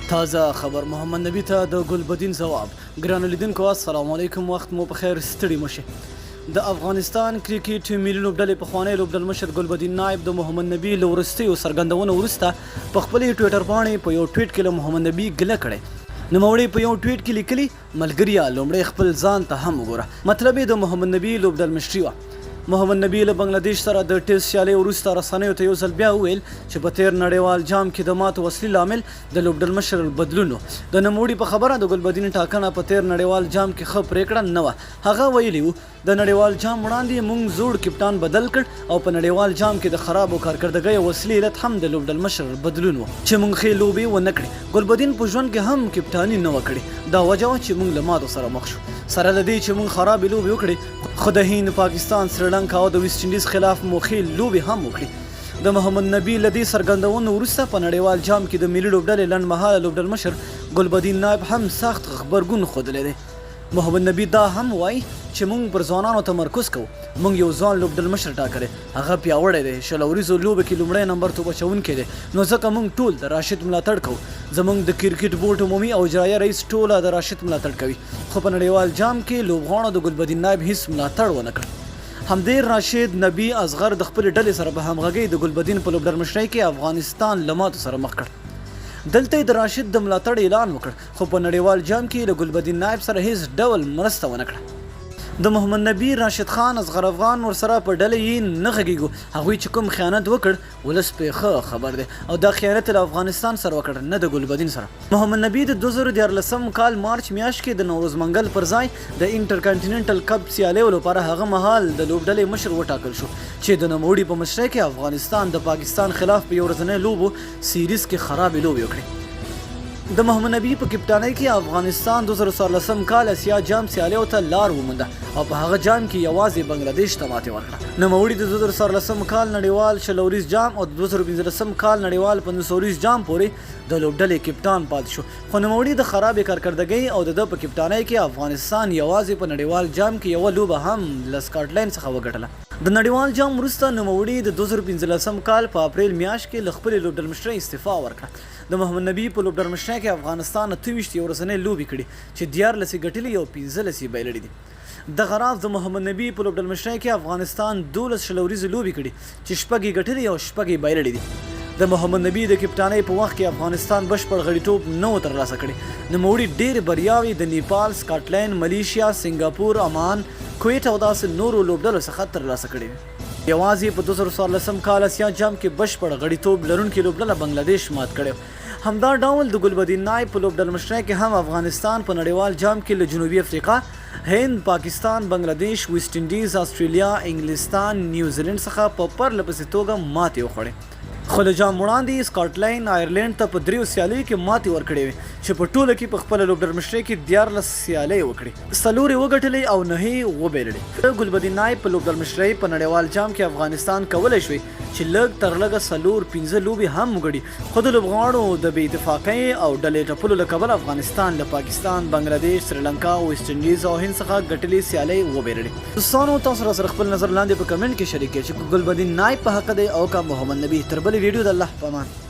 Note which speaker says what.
Speaker 1: تازه خبر محمد نبی ته د ګلبدین ځواب. ګرانو لیدونکو السلام علیکم، وخت مو په خیر، ستړي مشه. د افغانستان کرکټ ملي لوبډلې پخوانی لوبډل مشر ګلبدین نایب د محمد نبی له وروستیو څرګندونو وروسته په خپلې ټویټر باندې په یو ټویټ کې له محمد نبی ګیله کړې. نوموړي په یو ټویټ کې لیکلي، ملګریا لومړی خپل ځان ته هم وګوره. مطلب یې د محمد نبی لوبډل مشري وه. محمد نبی له بنگلادیش سره د ټیسټ سیالۍ وروسته رسنیو ته یو ځل بیا وویل چې په تیر نړیوال جام کې د ماتو اصلي لامل د لوبډل مشر بدلون و. د نوموړي په خبره د ګلبدین ټاکنه په تیر نړیوال جام کې ښه پرېکړه نه وه. هغه ویلي و د نړیوال جام وړاندې موږ زوړ کپټان بدل کړ او په نړیوال جام کې د خرابو کارکردګۍ او اصلي علت هم د لوبډل مشر بدلون و چې موږ ښې لوبې ونه کړې. ګلبدین په ژوند کې هم کپټاني نه وه کړې. دا وجه وه چې موږ له ماتو سره مخ شو. سره له دې چې موږ خرابې لوبې وکړې، خو د هند، پاکستان، سریلانکا او د ویسټ انډیز خلاف مو ښې لوبې هم وکړې. د محمد نبی له دې څرګندونو وروسته په نړیوال جام کې د ملي لوبډلې لنډمهاله لوبډل مشر ګلبدین نایب هم سخت غبرګون ښودلی دی. محمد نبی دا هم وایي چې موږ پر ځوانانو تمرکز کوو. موږ یو ځوان لوبډل مشر ټاکلی، هغه پیاوړی دی، شل اوریزو لوبو کې لومړی نمبر توپ اچوونکی دی، نو ځکه موږ ټول د راشد ملاتړ کوو. زموږ د کرکټ بورډ عمومي او اجرایه رئیس ټوله د راشد ملاتړ کوي، خو په نړیوال جام کې لوبغاړو د ګلبدین نایب هیڅ ملاتړ ونه کړ. همدې راشد، نبی، اصغر د خپلې ډلې سره په همغږۍ د ګلبدین په لوبډل مشرۍ کې افغانستان له ماتو سره مخ کړ. دلته د راشد د ملاتړ اعلان وکړ، خو په نړیوال جام کې له ګلبدین نایب سره هیڅ ډول مرسته ونه کړه. د محمد نبی، راشد خان، اصغر افغان ورسره په ډله یې نه غږیږو. هغوی چې کوم خیانت وکړ ولس پرې ښه خبر دی او دا خیانت له افغانستان سره وکړ، نه د ګلبدین سره. محمد نبی د 2014 کال مارچ میاشت کې د نوروز منګل پر ځای د انټرکانټیننټل کپ سیالیو لپاره هغه مهال د لوبډلې مشر وټاکل شو چې د نوموړي په مشرۍ کې افغانستان د پاکستان خلاف په یو ورځنۍ لوبو سیریز کې خرابې لوبې وکړې. د محمد نبی په کپټانۍ کې افغانستان 2014 کال اسیا جام سیالیو ته لار ومونده او په هغه جام کې یوازې بنگلادیش ته ماتې ورکړه. نوموړي د 2014 کال نړیوال شل اوریز جام او د 2015 کال نړیوال 15 اوریز جام پورې د لوبډلې کپټان پاتې شو، خو نوموړي د خرابې کارکردګۍ او د په کپټانۍ کې افغانستان یوازې په نړیوال جام کې یوه لوبه هم له سکاټلند څخه وګټله. د نړیوال جام وروسته نوموړي د 2015 کال په اپریل میاشت کې له خپلې لوبډل مشرۍ استعفا ورکړه. د محمد نبی په لوبډل مشرۍ کې افغانستان 28 یو ورځنۍ لوبې کړي چې 14 یې ګټلې او 15 یې بایللې دي. دغه راز د محمد نبی په لوبډل مشرۍ کې افغانستان 12 شل اوریزې لوبې کړي چې 6 یې ګټلې او 6 یې بایللې دي. د محمد نبی د کپټانۍ په وخت کې افغانستان بشپړ غړیتوب نه و ترلاسه کړی. نوموړي ډېرې بریاوې د نیپال، سکاټلند، ملیشیا، سنګاپور، عمان، کویت او داسې نورو لوبډلو څخه ترلاسه کړې وې. یوازې په 2014 کال اسیا جام کې بشپړ غړیتوب لرونکې لوبډله بنگلادیش مات کړی. همدا ډول د ګلبدین نایب په لوبډل مشرۍ کې هم افغانستان په نړیوال جام کې له جنوبي افریقا، هند، پاکستان، بنگلادیش، ویسټ انډیز، استرالیا، انګلستان، نیوزیلند څخه په پرله پسې توګه ماتې وخوړې. خو له جام وړاندې سکاټلند، آیرلینډ ته په 3 سیالیو کې ماتې ورکړې وې چې په ټوله کې په خپله لوبډل مشرۍ کې 14 سیالۍ وکړې، 4 یې وګټلې او 9 یې وبایللې. ګلبدین نایب په لوبډل مشرۍ په نړیوال جام کې افغانستان کولی شوی چې لږ تر لږه 4-5 لوبې هم وګړي، خو د لوبغاړو د بې اتفاقۍ او ډلې ټپلو له کبله افغانستان له پاکستان، بنگلادیش، سریلانکا، ویسټ انډیز او هند څخه ګټلې سیالۍ وبایللې. دوستانو، تاسو راسره خپل نظر لاندې په کمنټ کې شریک کړئ چې ګلبدین نایب په حق دی او که محمد نبی. تر بلې ویډیو د الله په امان.